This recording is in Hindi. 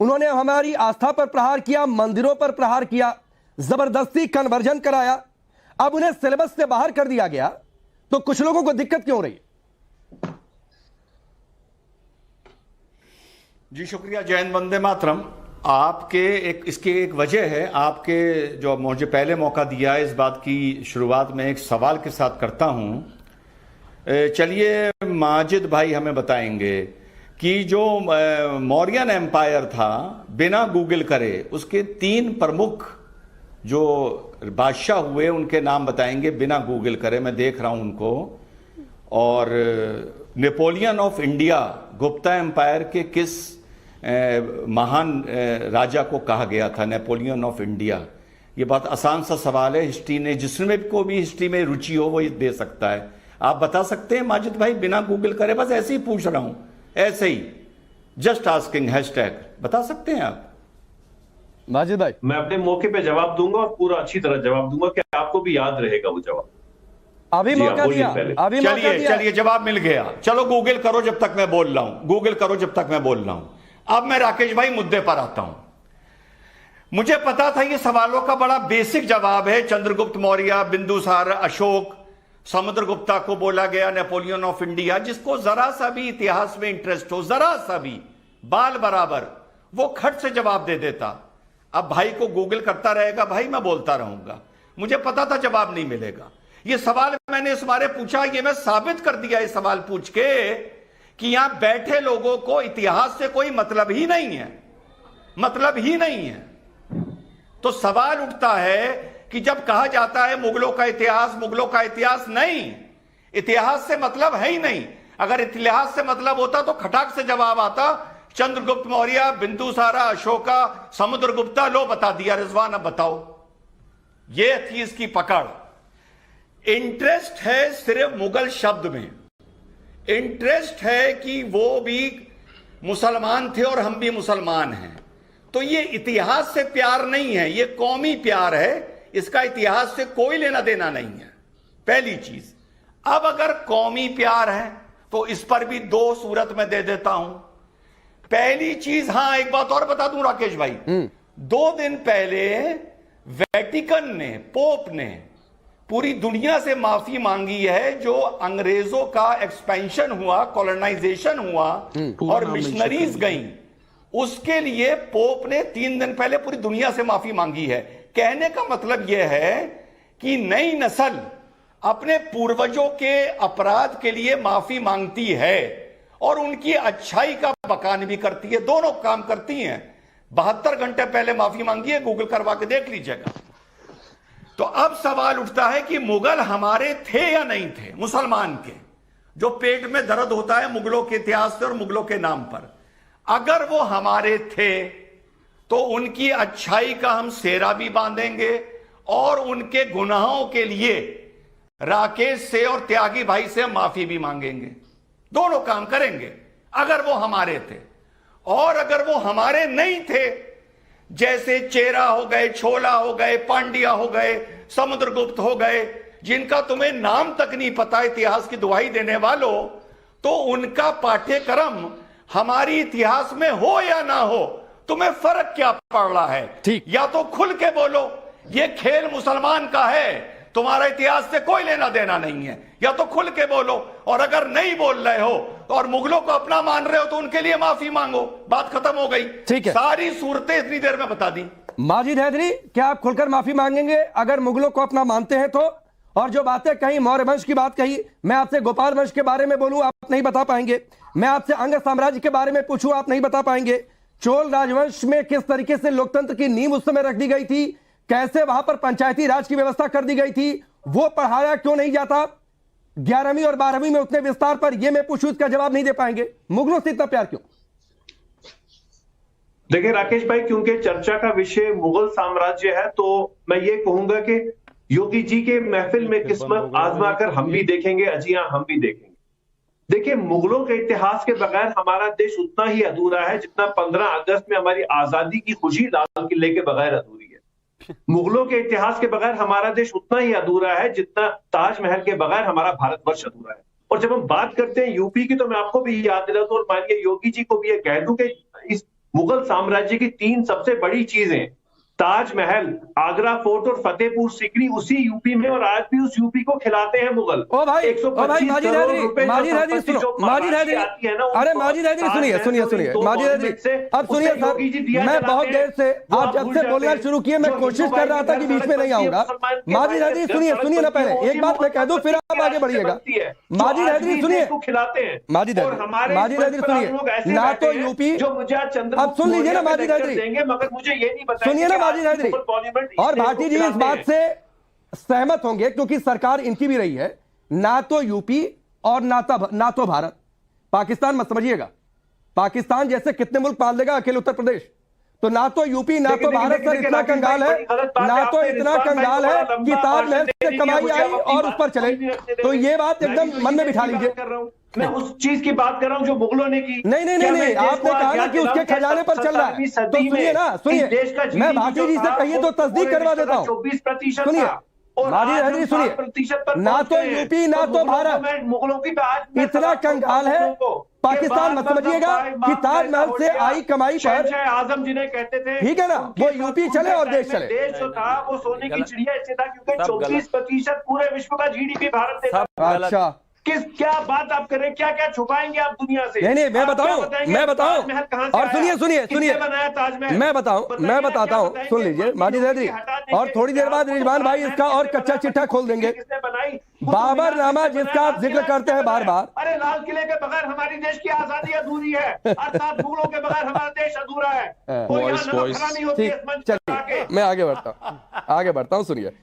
उन्होंने हमारी आस्था पर प्रहार किया, मंदिरों पर प्रहार किया, जबरदस्ती कन्वर्जन कराया। अब उन्हें सिलेबस से बाहर कर दिया गया, तो कुछ लोगों को दिक्कत क्यों रही? जी शुक्रिया। जय हिंद, वंदे मातरम। आपके इसकी एक वजह है, आपके जो मुझे पहले मौका दिया है, इस बात की शुरुआत में एक सवाल के साथ करता हूं। चलिए, माजिद भाई हमें बताएंगे कि जो मौर्यन एम्पायर था, बिना गूगल करे उसके 3 प्रमुख जो बादशाह हुए उनके नाम बताएंगे बिना गूगल करे। मैं देख रहा हूं उनको। और Napoleon of India, Gupta empire के किस महान राजा को कहा गया था नेपोलियन ऑफ इंडिया? ये बहुत आसान सा सवाल है। हिस्ट्री ने, जिसमें को भी हिस्ट्री में रुचि हो वो ये दे सकता है। आप बता सकते हैं माजिद भाई, बिना गूगल करे? बस ऐसे ही पूछ रहा हूं, ऐसे ही, जस्ट आस्किंग, हैशटैग। बता सकते हैं आप माजिद भाई? मैं अपने मौके पे जवाब दूंगा और पूरा अच्छी तरह जवाब दूंगा कि आपको भी याद रहेगा वो जवाब। अभी मौका दिया, अभी मौका दिया। चलिए, जवाब मिल गया। चलो गूगल करो जब तक मैं बोल रहा हूं, गूगल करो जब तक मैं बोल रहा हूं। अब मैं राकेश भाई मुद्दे पर आता हूं। मुझे पता था ये सवालों का बड़ा बेसिक जवाब है। चंद्रगुप्त मौर्य, बिंदुसार, अशोक, समुद्रगुप्ता को बोला गया नेपोलियन ऑफ इंडिया। जिसको जरा सा भी इतिहास में इंटरेस्ट हो, जरा सा भी, बाल बराबर, वो खट से जवाब दे देता। अब भाई को गूगल करता रहेगा, भाई मैं बोलता रहूंगा। मुझे पता था जवाब नहीं मिलेगा। ये सवाल मैंने इस बारे पूछा, ये मैं साबित कर दिया ये सवाल पूछ के कि यहां बैठे लोगों को इतिहास से कोई मतलब ही नहीं है, मतलब ही नहीं है। तो सवाल उठता है कि जब कहा जाता है मुगलों का इतिहास, मुगलों का इतिहास, नहीं, इतिहास से मतलब है ही नहीं। अगर इतिहास से मतलब होता तो खटाक से जवाब आता, चंद्रगुप्त मौर्य, बिंदुसारा, अशोका, समुद्रगुप्ता। लो बता दिया। रिजवान अब बताओ। ये थी इसकी पकड़। इंटरेस्ट है सिर्फ मुगल शब्द में, इंटरेस्ट है कि वो भी मुसलमान थे और हम भी मुसलमान हैं। तो ये इतिहास से प्यार नहीं है, ये कौमी प्यार है। इसका इतिहास से कोई लेना देना नहीं है, पहली चीज। अब अगर कौमी प्यार है तो इस पर भी 2 सूरत में दे देता हूं। पहली चीज, हां एक बात और बता दूं राकेश भाई, 2 दिन पहले वेटिकन ने, पोप ने पूरी दुनिया से माफी मांगी है। जो अंग्रेजों का एक्सपेंशन हुआ, कॉलोनाइजेशन हुआ और मिशनरीज गई, उसके लिए पोप ने 3 दिन पहले पूरी दुनिया से माफी मांगी है। कहने का मतलब यह है कि नई नस्ल अपने पूर्वजों के अपराध के लिए माफी मांगती है और उनकी अच्छाई का बखान भी करती है। दोनों काम करती हैं। 72 घंटे पहले माफी मांगी है, गूगल करवा के देख लीजिएगा। तो अब सवाल उठता है कि मुगल हमारे थे या नहीं थे? मुसलमान के जो पेट में दर्द होता है मुगलों के इतिहास से और मुगलों के नाम पर, अगर वो हमारे थे तो उनकी अच्छाई का हम सेहरा भी बांधेंगे और उनके गुनाहों के लिए राकेश से और त्यागी भाई से माफी भी मांगेंगे। दोनों काम करेंगे अगर वो हमारे थे। और अगर वो हमारे नहीं थे, जैसे चेरा हो गए, छोला हो गए, पांड्या हो गए, समुद्रगुप्त हो गए, जिनका तुम्हें नाम तक नहीं पता इतिहास की दुहाई देने वालों, तो उनका पाठ्यक्रम हमारी इतिहास में हो या ना हो, तुम्हें फर्क क्या पड़ रहा है? ठीक। या तो खुल के बोलो ये खेल मुसलमान का है, तुम्हारा इतिहास से कोई लेना देना नहीं है, या तो खुल के बोलो। और अगर नहीं बोल रहे हो और मुगलों को अपना मान रहे हो तो उनके लिए माफी मांगो। बात खत्म हो गई। ठीक है, सारी सूरतें इतनी देर में बता दी। माजिद हैदरी, क्या आप खुलकर माफी मांगेंगे अगर मुगलों को अपना मानते हैं तो? और जो बातें कही, मौर्य वंश की बात कही, मैं आपसे गोपाल वंश के बारे में बोलूं, आप नहीं बता पाएंगे। मैं आपसे अंग साम्राज्य के बारे में पूछूं, आप नहीं बता पाएंगे। चोल राजवंश में किस तरीके से लोकतंत्र की नींव उस समय रख दी गई थी, कैसे वहां पर पंचायती राज की व्यवस्था कर दी गई थी, वो पढ़ाया क्यों नहीं जाता 11वीं और 12वीं में उतने विस्तार पर? ये मैं पूछूं, इसका जवाब नहीं दे पाएंगे। मुगलों से इतना प्यार क्यों? देखिए राकेश भाई, क्योंकि चर्चा का विषय मुगल साम्राज्य है, तो मैं ये कहूंगा कि योगी जी के महफिल में किस्मत आजमा कर हम भी देखेंगे, अजियां हम भी देखेंगे। देखिए, मुगलों के इतिहास के बगैर हमारा देश उतना ही अधूरा है जितना 15 अगस्त में हमारी आजादी की खुशी लाल किले के बगैर अधूरी है। मुगलों के इतिहास के बगैर हमारा देश उतना ही अधूरा है जितना ताजमहल के बगैर हमारा भारतवर्ष अधूरा है। और जब हम बात करते हैं यूपी की, तो मैं आपको भी याद दिलाता हूं और माननीय योगी जी को भी ये कह दूं कि इस मुगल साम्राज्य की 3 सबसे बड़ी चीजें, ताजमहल, आगरा फोर्ट और फतेहपुर सीकरी उसी यूपी में, और आज भी उस यूपी को खिलाते हैं मुगल। ओ भाई, 125 माजिद करोड़ हैदरी, रुपए माजिद हैदरी सुनो, माजिद हैदरी, अरे माजिद हैदरी सुनिए, माजिद हैदरी, अब सुनिए सर, मैं बहुत देर से आप जब से बोलना शुरू किए मैं कोशिश कर रहा था कि बीच में नहीं आऊंगा। माजिद हैदरी सुनिए ना, पहले एक बात मैं कह दूं फिर आप आगे बढ़िएगा। माजिद हैदरी सुनिए, खिलाते हैं माजिद हैदरी सुनिए, ना तो यूपी, जो मुझे अब सुन लीजिए ना माजिद हैदरी, देंगे, मगर मुझे ये नहीं बताएंगे सुनिए ना माजिद हैदरी, और भाटी जी इस बात से सहमत होंगे क्योंकि सरकार इनकी भी रही है, ना तो यूपी और ना तो भारत। पाकिस्तान मत समझिएगा, पाकिस्तान जैसे कितने मुल्क पाल लेगा अकेले उत्तर प्रदेश, तो ना तो यूपी ना तो भारत सर इतना कंगाल है, ना तो इतना कंगाल है कि ताजमहल से कमाई आई और उस पर चले। तो ये बात एकदम मन में बिठा लीजिए। मैं उस चीज की बात कर रहा हूं जो मुगलों ने की। नहीं, आपने कहा ना कि उसके खजाने पर चल रहा है, तो सुनिए ना, सुनिए, मैं भाटी जी से कहिए तो तस्दीक करवा देता हूं। 24% सुनिए माजिद हैदरी, सुनिए, 7% ना तो यूपी ना तो भारत मुगलों की इतना कंगाल है। पाकिस्तान मत समझिएगा कि ताजमहल से आई कमाई पर आजम जिन्हें कहते थे, ठीक है ना, वो यूपी चले और देश चले। देश जो था वो सोने की चिड़िया इससे था क्योंकि 24% पूरे विश्व का जीडीपी भारत देता। अच्छा, क्या बात आप कर रहे हैं, क्या क्या छुपाएंगे आप दुनिया से? नहीं, मैं बताऊं, और सुनिए, बनाया ताजमहल, मैं बताता हूं, सुन लीजिए माजिद हैदरी, और थोड़ी देर बाद रिजवान भाई इसका और कच्चा चिट्ठा खोल देंगे। किसने बनाई? बाबरनामा जिसका आप जिक्र करते हैं बार बार, अरे लाल किले के बगैर हमारी देश की आजादी अधूरी है, अर्थात मुगलों के बगैर हमारा देश अधूरा है। कोई यहाँ नमक खरानी होती है इस मंच पर आके। मैं आगे बढ़ता हूं, सुनिए।